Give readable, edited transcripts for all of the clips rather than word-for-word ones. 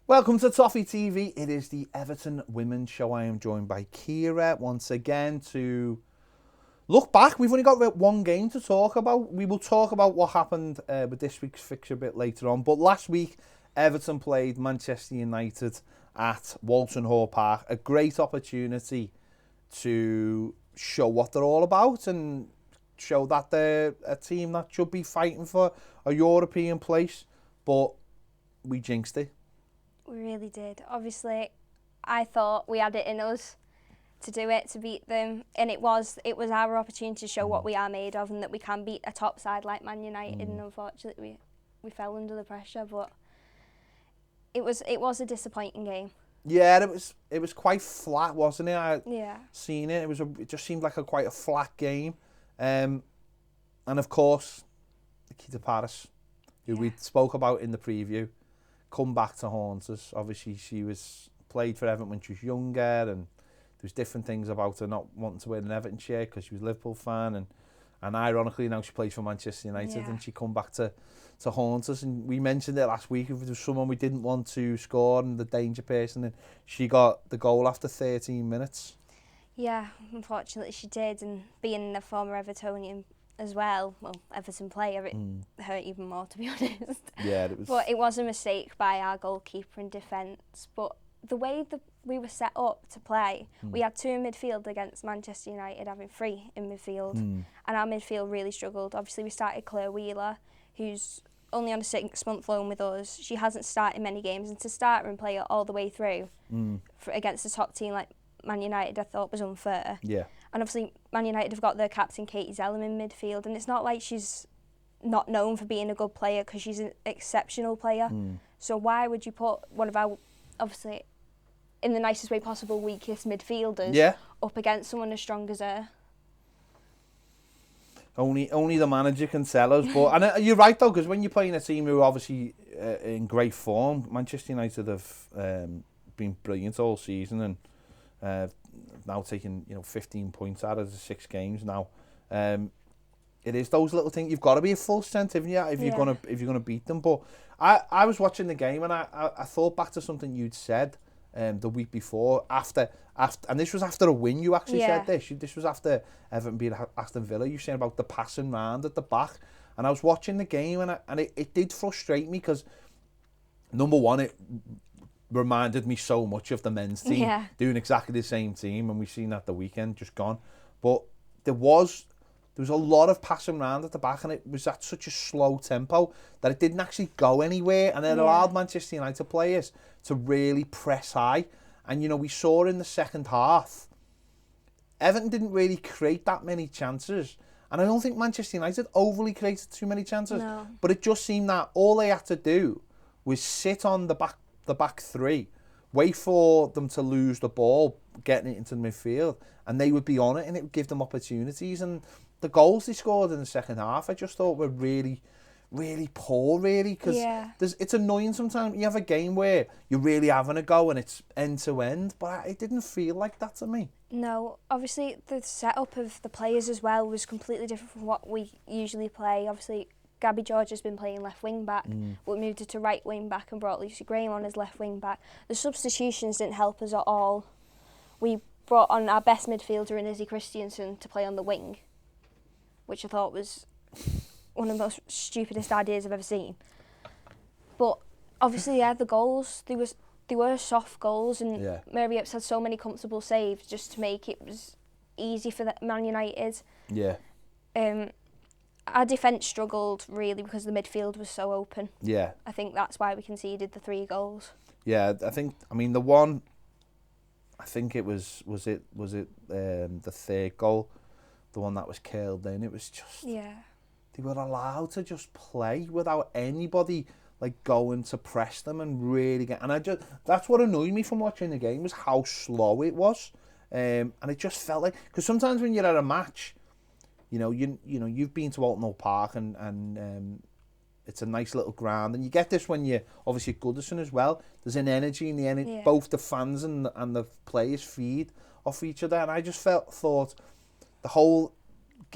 Welcome to Toffee TV. It is the Everton Women's Show. I am joined by Kira once again to look back. We've only got one game to talk about. We will talk about what happened with this week's fixture a bit later on. But last week, Everton played Manchester United at Walton Hall Park. A great opportunity to show what they're all about and show that they're a team that should be fighting for a European place. But we jinxed it. We really did. Obviously, I thought we had it in us to do it, to beat them, and it was our opportunity to show what we are made of and that we can beat a top side like Man United. And unfortunately, we fell under the pressure. But it was a disappointing game. Yeah, it was quite flat, wasn't it? Yeah. Seen it. It just seemed like quite a flat game, and of course, Nikita Paris, who we spoke about in the preview, come back to haunt us. Obviously, she was played for Everton when she was younger, and there was different things about her not wanting to wear an Everton shirt because she was a Liverpool fan, and ironically now she plays for Manchester United, and she come back to haunt us. And we mentioned it last week, if there was someone we didn't want to score and the danger person, and she got the goal after 13 minutes. Yeah, unfortunately she did, and being a former Evertonian as well, Everton player, it hurt even more, to be honest. Yeah, it was. But it was a mistake by our goalkeeper in defence. But the way that we were set up to play, we had two in midfield against Manchester United having three in midfield, and our midfield really struggled. Obviously, we started Claire Wheeler, who's only on a 6-month loan with us. She hasn't started many games, and to start her and play her all the way through against a top team like Man United, I thought was unfair. Yeah. And obviously, Man United have got their captain, Katie Zellum, in midfield, and it's not like she's not known for being a good player, because she's an exceptional player. So why would you put one of our, obviously, in the nicest way possible, weakest midfielders up against someone as strong as her? Only the manager can sell us. But and you're right though, because when you're playing a team who are obviously in great form, Manchester United have been brilliant all season, and now taking 15 points out of the 6 games now. It is those little things. You've got to be at full strength, haven't you, if you're gonna beat them. But I was watching the game, and I thought back to something you'd said the week before after, and this was after a win. You actually said this. This was after Everton beat Aston Villa. You saying about the passing round at the back, and I was watching the game, and it did frustrate me, because number one, it reminded me so much of the men's team doing exactly the same team, and we've seen that the weekend just gone. But there was a lot of passing around at the back, and it was at such a slow tempo that it didn't actually go anywhere, and it allowed Manchester United players to really press high. And we saw in the second half, Everton didn't really create that many chances, and I don't think Manchester United overly created too many chances. No. But it just seemed that all they had to do was sit on the back three, wait for them to lose the ball, getting it into the midfield, and they would be on it, and it would give them opportunities. And the goals they scored in the second half, I just thought were really, really poor, really, because it's annoying sometimes. You have a game where you're really having a go and it's end to end, but it didn't feel like that to me. No, obviously the setup of the players as well was completely different from what we usually play. Obviously, Gabby George has been playing left wing back, but moved her to right wing back and brought Lucy Graham on as left wing back. The substitutions didn't help us at all. We brought on our best midfielder in Izzy Christiansen to play on the wing, which I thought was one of the most stupidest ideas I've ever seen. But obviously, the goals, they were soft goals, and Mary Epps had so many comfortable saves just to make it was easy for the Man United. Yeah. Our defence struggled really because the midfield was so open. Yeah. I think that's why we conceded the 3 goals. Yeah, I mean the one, I think it was the third goal, the one that was curled in. It was just they were allowed to just play without anybody like going to press them and really get. And that's what annoyed me from watching the game, was how slow it was, and it just felt like, because sometimes when you're at a match, you've been to Walton Hall Park, and it's a nice little ground, and you get this when you're obviously at Goodison as well. There's an energy, and the energy, both the fans and the players feed off each other, and I just thought the whole,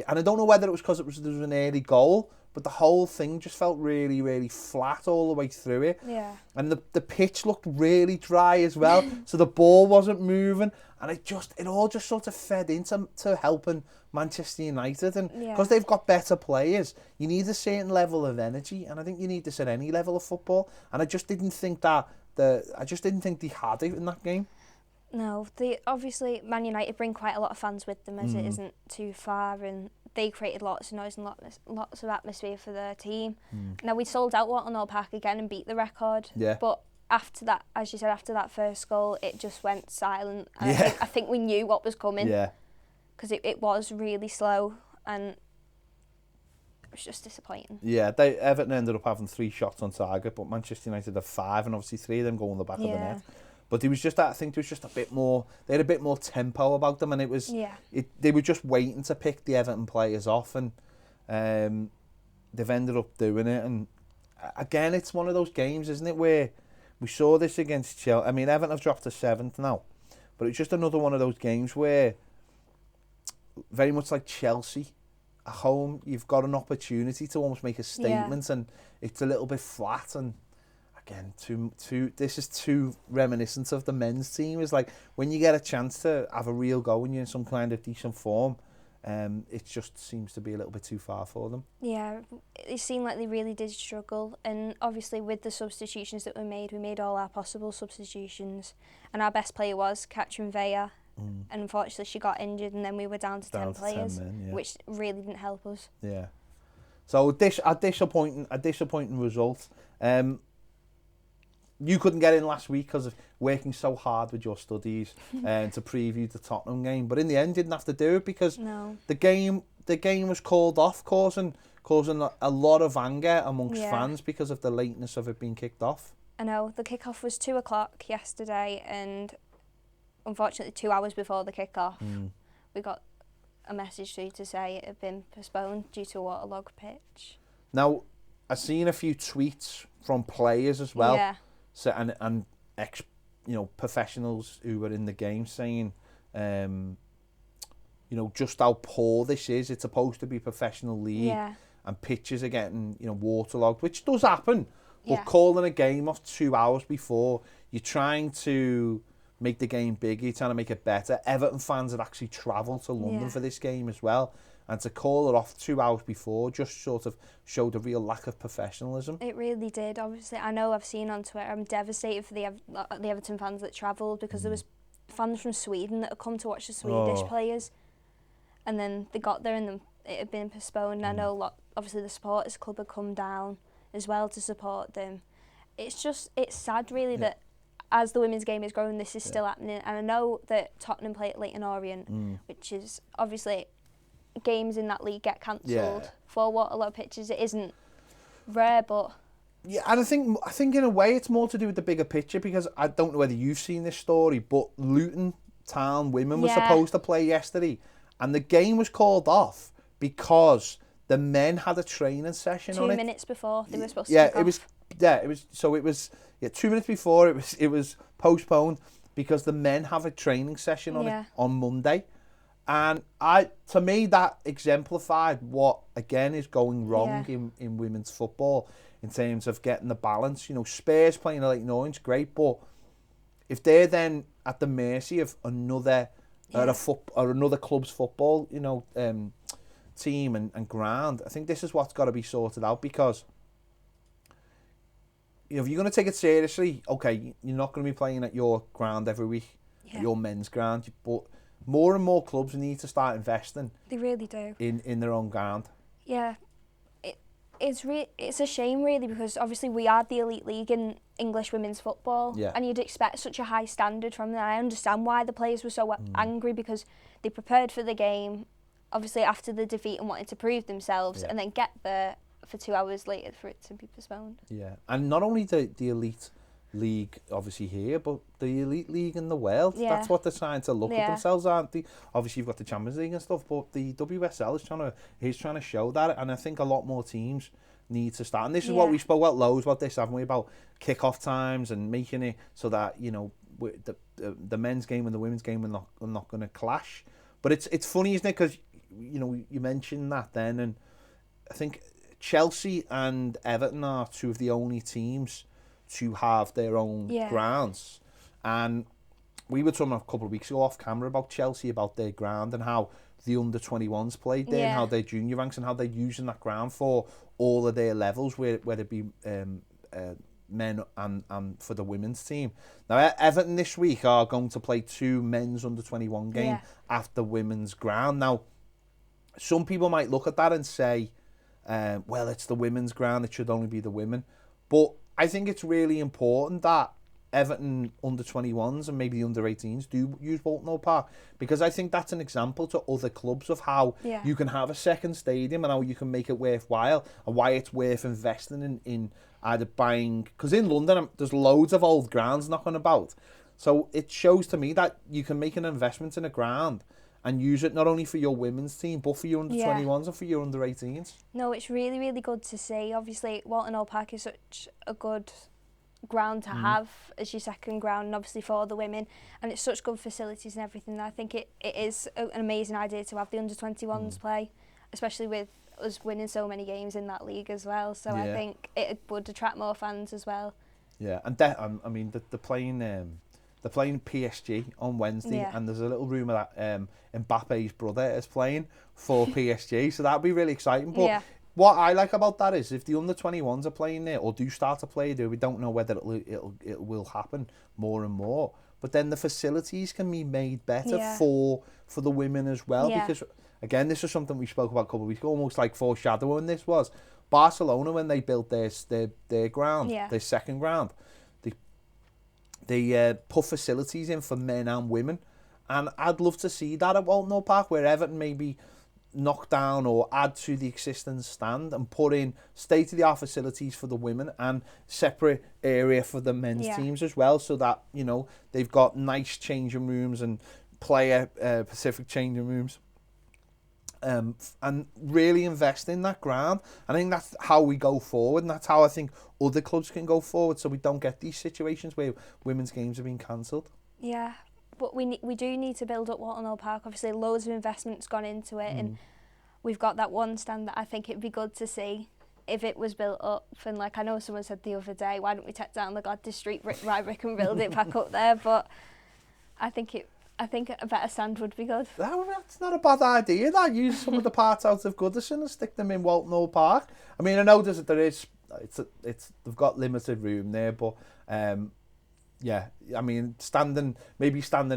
and I don't know whether it was because there was an early goal, but the whole thing just felt really, really flat all the way through it. Yeah. And the pitch looked really dry as well, so the ball wasn't moving, and it all just sort of fed into helping Manchester United, and because they've got better players, you need a certain level of energy, and I think you need this at any level of football, and I just didn't think they had it in that game. No, obviously Man United bring quite a lot of fans with them as it isn't too far, and they created lots of noise and lots of atmosphere for their team. Now we sold out Watton Park again and beat the record. Yeah. But after that, as you said, after that first goal, it just went silent. And I think we knew what was coming. Yeah. Because it was really slow and it was just disappointing. Yeah, Everton ended up having 3 shots on target, but Manchester United had 5, and obviously 3 of them go on the back of the net. But I think there was just a bit more. They had a bit more tempo about them, and it was. They were just waiting to pick the Everton players off, and they've ended up doing it. And again, it's one of those games, isn't it, where we saw this against Chelsea. I mean, Everton have dropped to 7th now, but it's just another one of those games where, very much like Chelsea, at home, you've got an opportunity to almost make a statement, and it's a little bit flat. And again, this is too reminiscent of the men's team. It's like when you get a chance to have a real go and you're in some kind of decent form, it just seems to be a little bit too far for them. Yeah, it seemed like they really did struggle, and obviously with the substitutions that we made all our possible substitutions, and our best player was Katrin Veya, and unfortunately she got injured, and then we were down to 10 players, 10 men, which really didn't help us. Yeah. So a disappointing result. You couldn't get in last week because of working so hard with your studies to preview the Tottenham game, but in the end didn't have to do it because the game was called off, causing a lot of anger amongst fans because of the lateness of it being kicked off. I know, the kick-off was 2 o'clock yesterday, and unfortunately 2 hours before the kick-off we got a message through to say it had been postponed due to a waterlogged pitch. Now, I've seen a few tweets from players as well. Yeah. So and ex, professionals who were in the game saying, just how poor this is. It's supposed to be a professional league, and pitches are getting, waterlogged, which does happen. But calling a game off 2 hours before, you're trying to make the game bigger, you're trying to make it better. Everton fans had actually travelled to London for this game as well. And to call it off 2 hours before just sort of showed a real lack of professionalism. It really did. Obviously, I know I've seen on Twitter, I'm devastated for the Everton fans that travelled, because there was fans from Sweden that had come to watch the Swedish players. And then they got there and it had been postponed. I know obviously the supporters club had come down as well to support them. It's sad really that as the women's game is growing, this is still happening. And I know that Tottenham play at Leyton Orient, which is obviously... games in that league get cancelled for waterlogged pitches. It isn't rare, but and I think in a way it's more to do with the bigger picture, because I don't know whether you've seen this story, but Luton Town women were supposed to play yesterday, and the game was called off because the men had a training session on it 2 minutes before they were supposed to kick off. It was 2 minutes before it was postponed because the men have a training session on it on Monday. And to me, that exemplified what, again, is going wrong in women's football in terms of getting the balance. Spurs playing at Leyton Orient's great, but if they're then at the mercy of another another club's football, team and ground, I think this is what's got to be sorted out, because if you're going to take it seriously, okay, you're not going to be playing at your ground every week, at your men's ground, but more and more clubs need to start investing. They really do. In their own ground. Yeah. It's a shame really, because obviously we are the elite league in English women's football, and you'd expect such a high standard from them. I understand why the players were so angry, because they prepared for the game, obviously after the defeat, and wanted to prove themselves, and then get there for 2 hours later for it to be postponed. Yeah, and not only the elite league obviously here, but the elite league in the world. That's what they're trying to look at themselves, aren't they? Obviously you've got the Champions League and stuff, but the WSL is trying to show that, and I think a lot more teams need to start. And this is what we spoke about loads about this, haven't we, about kick-off times and making it so that the men's game and the women's game are not going to clash. But it's funny, isn't it, because you mentioned that then, and I think Chelsea and Everton are two of the only teams to have their own grounds. And we were talking a couple of weeks ago off camera about Chelsea, about their ground and how the under-21s played there and how their junior ranks and how they're using that ground for all of their levels, whether it be men and for the women's team. Now, Everton this week are going to play 2 men's under-21 game at the women's ground. Now, some people might look at that and say, well, it's the women's ground, it should only be the women. But I think it's really important that Everton under-21s and maybe the under-18s do use Walton Park, because I think that's an example to other clubs of how you can have a second stadium and how you can make it worthwhile, and why it's worth investing in either buying, because in London there's loads of old grounds knocking about, so it shows to me that you can make an investment in a ground and use it not only for your women's team but for your under-21s and for your under-18s. No, it's really, really good to see. Obviously Walton Park is such a good ground to have as your second ground, and obviously for the women, and it's such good facilities and everything. I think it is an amazing idea to have the under-21s play, especially with us winning so many games in that league as well, so I think it would attract more fans as well. And I mean they're playing PSG on Wednesday, and there's a little rumour that Mbappe's brother is playing for PSG, so that'd be really exciting. But what I like about that is if the under-21s are playing there, or do start to play there, we don't know whether it will happen more and more. But then the facilities can be made better for the women as well. Because, again, this is something we spoke about a couple of weeks ago, almost like foreshadowing this was. Barcelona, when they built their ground, their second ground, they put facilities in for men and women. And I'd love to see that at Walton Park, where Everton maybe knock down or add to the existing stand and put in state-of-the-art facilities for the women and separate area for the men's teams as well, so that, you know, they've got nice changing rooms and player Pacific changing rooms, and really invest in that ground. I think that's how we go forward, and that's how I think other clubs can go forward, so we don't get these situations where women's games are being cancelled. But we do need to build up Walton Park. Obviously, loads of investment's gone into it, and we've got that one stand that I think it'd be good to see if it was built up. And like I know someone said the other day, why don't we take down the Gladys Street brick and build it back up there? But I think a better stand would be good. That's not a bad idea. That use some of the parts out of Goodison and stick them in Walton Park. I mean, I know they've got limited room there, but I mean, standing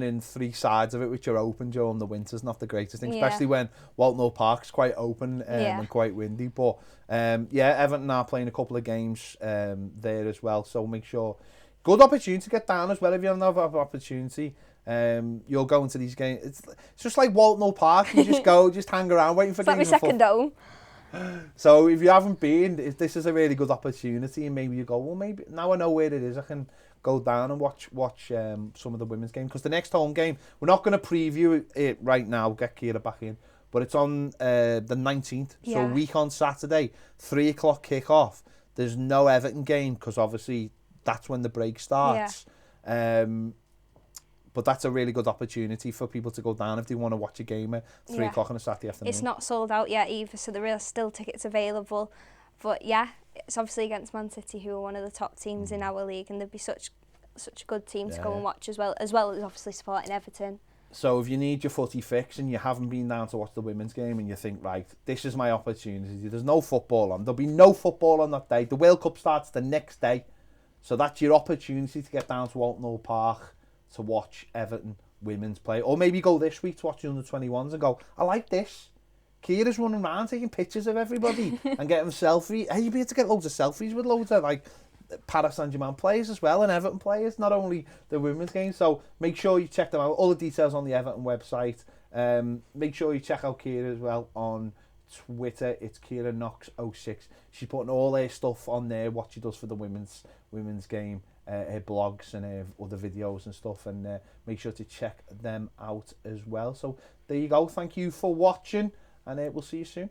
in 3 sides of it, which are open during the winter, is not the greatest thing, especially when Walton Park's quite open and quite windy. But Everton are playing a couple of games there as well, so make sure. Good opportunity to get down as well if you don't have an opportunity. You're going to these games. It's just like Walton Park. You just go, just hang around, waiting for games. It's like my second home. So if you haven't been, this is a really good opportunity, and maybe you go, well, maybe now I know where it is, I can go down and watch some of the women's game, because the next home game, we're not going to preview it right now, get Kira back in, but it's on the 19th, so a week on Saturday, 3 o'clock kick-off. There's no Everton game, because obviously that's when the break starts. But that's a really good opportunity for people to go down if they want to watch a game at 3 o'clock on a Saturday afternoon. It's not sold out yet either, so there are still tickets available. But it's obviously against Man City, who are one of the top teams in our league, and they'd be such a good team to go and watch as well as obviously supporting Everton. So if you need your footy fix and you haven't been down to watch the women's game and you think, right, this is my opportunity, there's no football on, there'll be no football on that day. The World Cup starts the next day, so that's your opportunity to get down to Walton Park to watch Everton women's play. Or maybe go this week to watch the under-21s and go, I like this. Kira's running around taking pictures of everybody and getting selfies. Hey, you'll be able to get loads of selfies with loads of like Paris Saint-Germain players as well, and Everton players, not only the women's game. So make sure you check them out. All the details on the Everton website. Make sure you check out Kira as well on Twitter. It's Kira Knox 06. She's putting all her stuff on there, what she does for the women's game, her blogs and her other videos and stuff, and make sure to check them out as well. So there you go. Thank you for watching, and we'll see you soon.